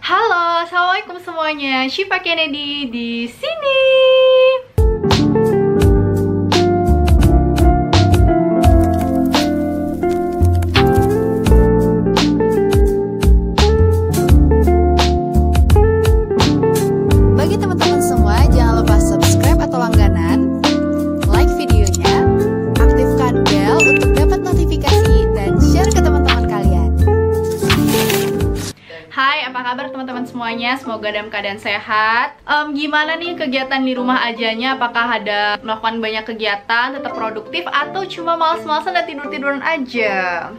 Halo, assalamualaikum semuanya. Syifa Kennedy di sini. Bagi teman-teman semua, jangan lupa subscribe atau langganan, like videonya, aktifkan bel untuk dapat notifikasi dan share ke teman-teman kalian. Hai, apa kabar teman-teman semuanya? Semoga dalam keadaan sehat. Gimana nih kegiatan di rumah ajanya? Apakah ada melakukan banyak kegiatan, tetap produktif, atau cuma males-malesan dan tidur-tiduran aja?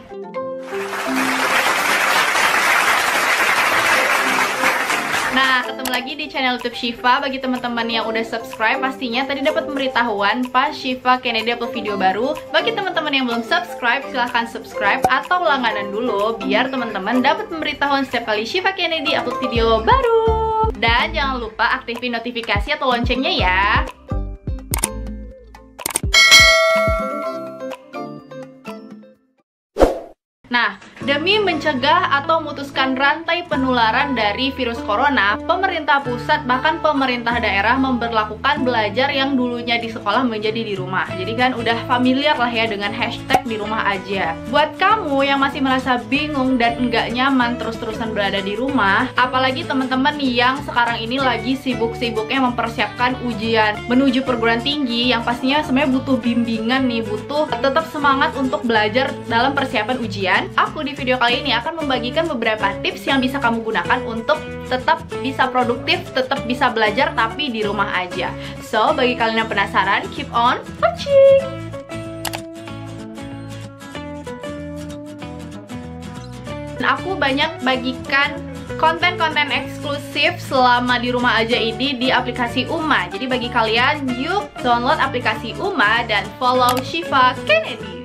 Nah, ketemu lagi di channel YouTube Syifa. Bagi teman-teman yang udah subscribe, pastinya tadi dapat pemberitahuan pas Syifa Kennedy upload video baru. Bagi teman-teman yang belum subscribe, silahkan subscribe atau langganan dulu biar teman-teman dapat pemberitahuan setiap kali Syifa Kennedy upload video baru. Dan jangan lupa aktifin notifikasi atau loncengnya ya. Nah, demi mencegah atau memutuskan rantai penularan dari virus corona, pemerintah pusat bahkan pemerintah daerah memberlakukan belajar yang dulunya di sekolah menjadi di rumah. Jadi kan udah familiar lah ya dengan hashtag di rumah aja. Buat kamu yang masih merasa bingung dan enggak nyaman terus-terusan berada di rumah, apalagi teman-teman yang sekarang ini lagi sibuk-sibuknya mempersiapkan ujian menuju perguruan tinggi yang pastinya sebenarnya butuh bimbingan nih, butuh tetap semangat untuk belajar dalam persiapan ujian. Aku di video kali ini akan membagikan beberapa tips yang bisa kamu gunakan untuk tetap bisa produktif, tetap bisa belajar tapi di rumah aja. So, bagi kalian yang penasaran, keep on watching! Aku banyak bagikan konten-konten eksklusif selama di rumah aja ini di aplikasi Uma. Jadi bagi kalian, yuk download aplikasi Uma dan follow Syifa Kennedy.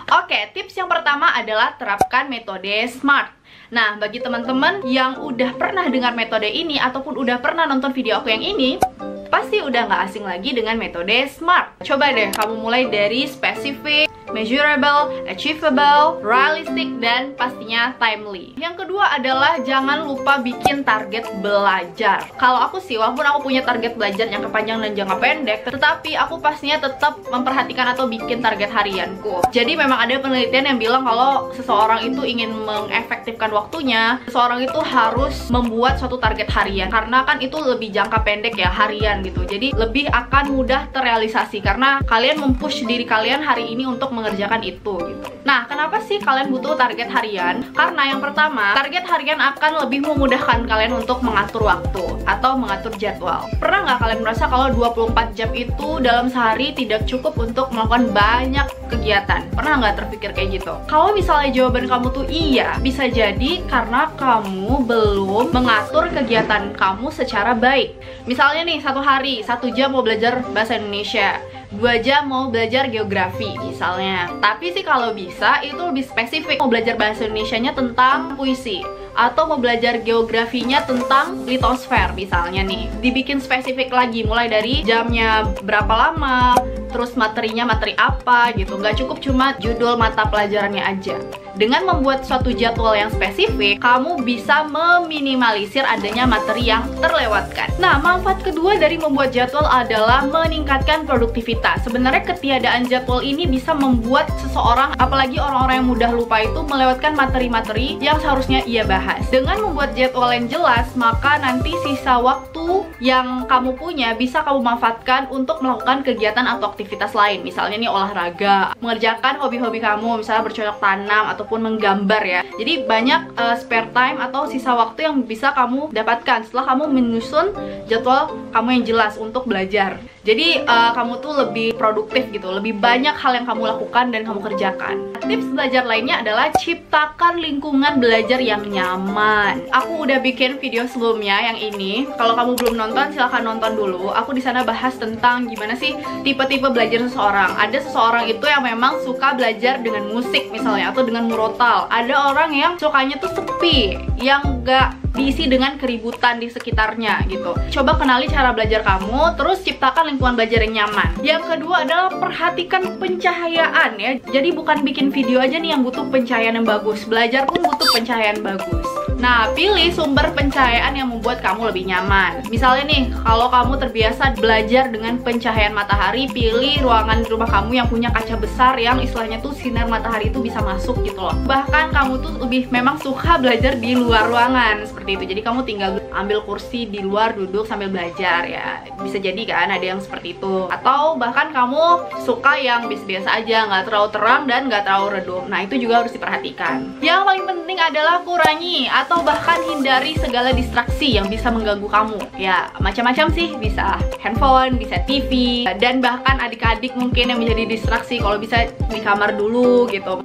Oke, tips yang pertama adalah terapkan metode SMART. Nah, bagi teman-teman yang udah pernah dengar metode ini ataupun udah pernah nonton video aku yang ini, pasti udah nggak asing lagi dengan metode SMART. Coba deh kamu mulai dari specific, measurable, achievable, realistic, dan pastinya timely. Yang kedua adalah jangan lupa bikin target belajar. Kalau aku sih, walaupun aku punya target belajar jangka panjang dan jangka pendek, tetapi aku pastinya tetap memperhatikan atau bikin target harianku. Jadi memang ada penelitian yang bilang kalau seseorang itu ingin mengefektifkan waktunya, seseorang itu harus membuat suatu target harian. Karena kan itu lebih jangka pendek ya, harian gitu. Jadi lebih akan mudah terrealisasi karena kalian mempush diri kalian hari ini untuk mengerjakan itu gitu. Nah, kenapa sih kalian butuh target harian? Karena yang pertama, target harian akan lebih memudahkan kalian untuk mengatur waktu atau mengatur jadwal. Pernah nggak kalian merasa kalau 24 jam itu dalam sehari tidak cukup untuk melakukan banyak kegiatan? Pernah nggak terpikir kayak gitu? Kalau misalnya jawaban kamu tuh iya, bisa jadi karena kamu belum mengatur kegiatan kamu secara baik. Misalnya nih, satu hari, 1 jam mau belajar bahasa Indonesia, 2 jam mau belajar geografi misalnya. Tapi sih kalau bisa itu lebih spesifik, mau belajar bahasa Indonesianya tentang puisi atau mau belajar geografinya tentang litosfer misalnya nih. Dibikin spesifik lagi, mulai dari jamnya berapa lama, terus materinya materi apa gitu. Nggak cukup cuma judul mata pelajarannya aja. Dengan membuat suatu jadwal yang spesifik, kamu bisa meminimalisir adanya materi yang terlewatkan. Nah, manfaat kedua dari membuat jadwal adalah meningkatkan produktivitas. Sebenarnya ketiadaan jadwal ini bisa membuat seseorang, apalagi orang-orang yang mudah lupa itu, melewatkan materi-materi yang seharusnya ia bahas. Dengan membuat jadwal yang jelas, maka nanti sisa waktu yang kamu punya bisa kamu manfaatkan untuk melakukan kegiatan atau aktivitas lain. Misalnya nih olahraga, mengerjakan hobi-hobi kamu, misalnya bercocok tanam ataupun menggambar ya. Jadi banyak spare time atau sisa waktu yang bisa kamu dapatkan setelah kamu menyusun jadwal kamu yang jelas untuk belajar. Jadi kamu tuh lebih produktif gitu, lebih banyak hal yang kamu lakukan dan kamu kerjakan. Tips belajar lainnya adalah ciptakan lingkungan belajar yang nyaman. Aku udah bikin video sebelumnya yang ini. Kalau kamu belum nonton, silahkan nonton dulu. Aku di sana bahas tentang gimana sih tipe-tipe belajar seseorang. Ada seseorang itu yang memang suka belajar dengan musik misalnya atau dengan murotal. Ada orang yang sukanya tuh sepi, yang gak diisi dengan keributan di sekitarnya gitu. Coba kenali cara belajar kamu, terus ciptakan lingkungan belajar yang nyaman. Yang kedua adalah perhatikan pencahayaan ya. Jadi bukan bikin video aja nih yang butuh pencahayaan yang bagus, belajar pun butuh pencahayaan bagus. Nah, pilih sumber pencahayaan yang membuat kamu lebih nyaman. Misalnya nih, kalau kamu terbiasa belajar dengan pencahayaan matahari, pilih ruangan di rumah kamu yang punya kaca besar yang istilahnya tuh sinar matahari itu bisa masuk gitu loh. Bahkan kamu tuh lebih memang suka belajar di luar ruangan seperti itu. Jadi kamu tinggal ambil kursi di luar, duduk sambil belajar ya. Bisa jadi kan ada yang seperti itu. Atau bahkan kamu suka yang biasa-biasa aja, nggak terlalu terang dan nggak terlalu redup. Nah, itu juga harus diperhatikan. Yang paling penting adalah kurangi atau bahkan hindari segala distraksi yang bisa mengganggu kamu. Ya, macam-macam sih, bisa handphone, bisa TV, dan bahkan adik-adik mungkin yang menjadi distraksi, kalau bisa di kamar dulu gitu.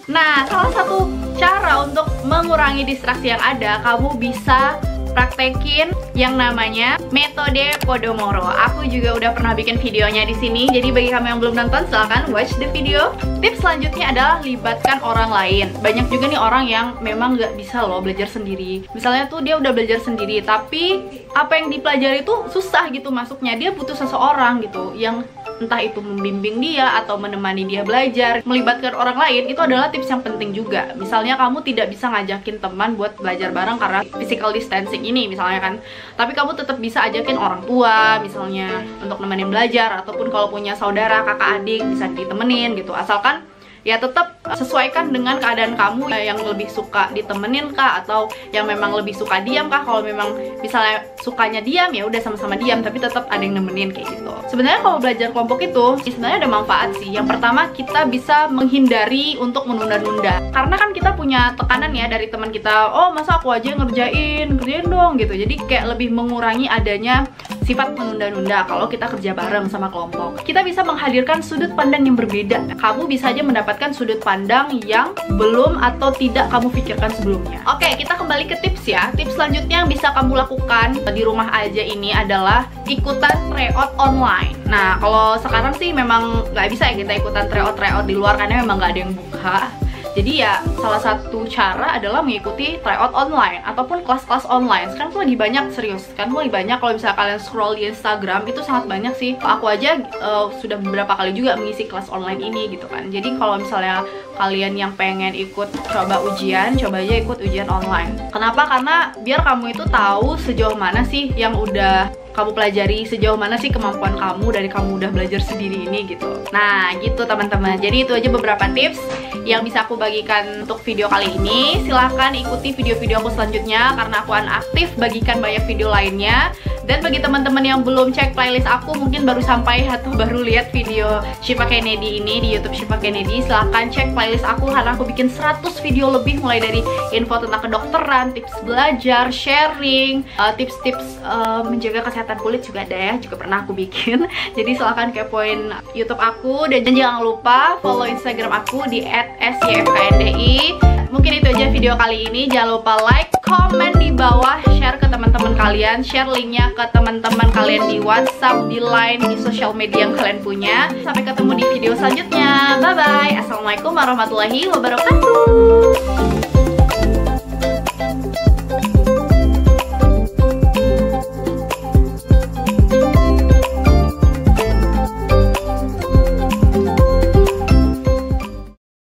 Nah, salah satu cara untuk mengurangi distraksi yang ada, kamu bisa praktekin yang namanya metode Pomodoro. Aku juga udah pernah bikin videonya di sini. Jadi bagi kamu yang belum nonton, silahkan watch the video. Tips selanjutnya adalah libatkan orang lain. Banyak juga nih orang yang memang nggak bisa loh belajar sendiri. Misalnya tuh dia udah belajar sendiri, tapi apa yang dipelajari itu susah gitu masuknya. Dia butuh seseorang gitu yang entah itu membimbing dia atau menemani dia belajar. Melibatkan orang lain itu adalah tips yang penting juga. Misalnya kamu tidak bisa ngajakin teman buat belajar bareng karena physical distancing ini misalnya kan, tapi kamu tetap bisa ajakin orang tua misalnya untuk nemenin belajar, ataupun kalau punya saudara, kakak, adik bisa ditemenin gitu. Asalkan ya tetap sesuaikan dengan keadaan kamu, yang lebih suka ditemenin kah atau yang memang lebih suka diam kah. Kalau memang misalnya sukanya diam, ya udah sama-sama diam tapi tetap ada yang nemenin kayak gitu. Sebenarnya kalau belajar kelompok itu sebenarnya ada manfaat sih. Yang pertama, kita bisa menghindari untuk menunda-nunda, karena kan kita punya tekanan ya dari teman kita, oh masa aku aja kerjain dong gitu. Jadi kayak lebih mengurangi adanya sifat menunda-nunda kalau kita kerja bareng sama kelompok. Kita bisa menghadirkan sudut pandang yang berbeda. Kamu bisa aja mendapatkan sudut pandang yang belum atau tidak kamu pikirkan sebelumnya. Oke, kita kembali ke tips ya. Tips selanjutnya yang bisa kamu lakukan di rumah aja ini adalah ikutan tryout online. Nah, kalau sekarang sih memang nggak bisa ya kita ikutan tryout di luar karena memang nggak ada yang buka. Jadi ya salah satu cara adalah mengikuti tryout online ataupun kelas-kelas online. Sekarang tuh lagi banyak, serius kan, lagi banyak. Kalau misalnya kalian scroll di Instagram itu sangat banyak sih. Aku aja sudah beberapa kali juga mengisi kelas online ini gitu kan. Jadi kalau misalnya kalian yang pengen ikut coba aja ikut ujian online. Kenapa? Karena biar kamu itu tahu sejauh mana sih yang udah kamu pelajari, sejauh mana sih kemampuan kamu dari kamu udah belajar sendiri ini gitu. Nah gitu teman-teman, jadi itu aja beberapa tips yang bisa aku bagikan untuk video kali ini. Silahkan ikuti video-video aku selanjutnya karena aku akan aktif bagikan banyak video lainnya. Dan bagi teman-teman yang belum cek playlist aku, mungkin baru sampai atau baru lihat video Shiva Kennedy ini di YouTube Shiva Kennedy, silahkan cek playlist aku karena aku bikin 100 video lebih, mulai dari info tentang kedokteran, tips belajar, sharing, tips-tips menjaga kesehatan kulit juga ada ya, juga pernah aku bikin. Jadi silahkan kepoin YouTube aku dan jangan lupa follow Instagram aku di @syfkndi. Mungkin itu aja video kali ini. Jangan lupa like, komen di bawah, share ke teman-teman kalian, share linknya ke teman-teman kalian di WhatsApp, di Line, di sosial media yang kalian punya. Sampai ketemu di video selanjutnya. Bye bye. Assalamualaikum warahmatullahi wabarakatuh.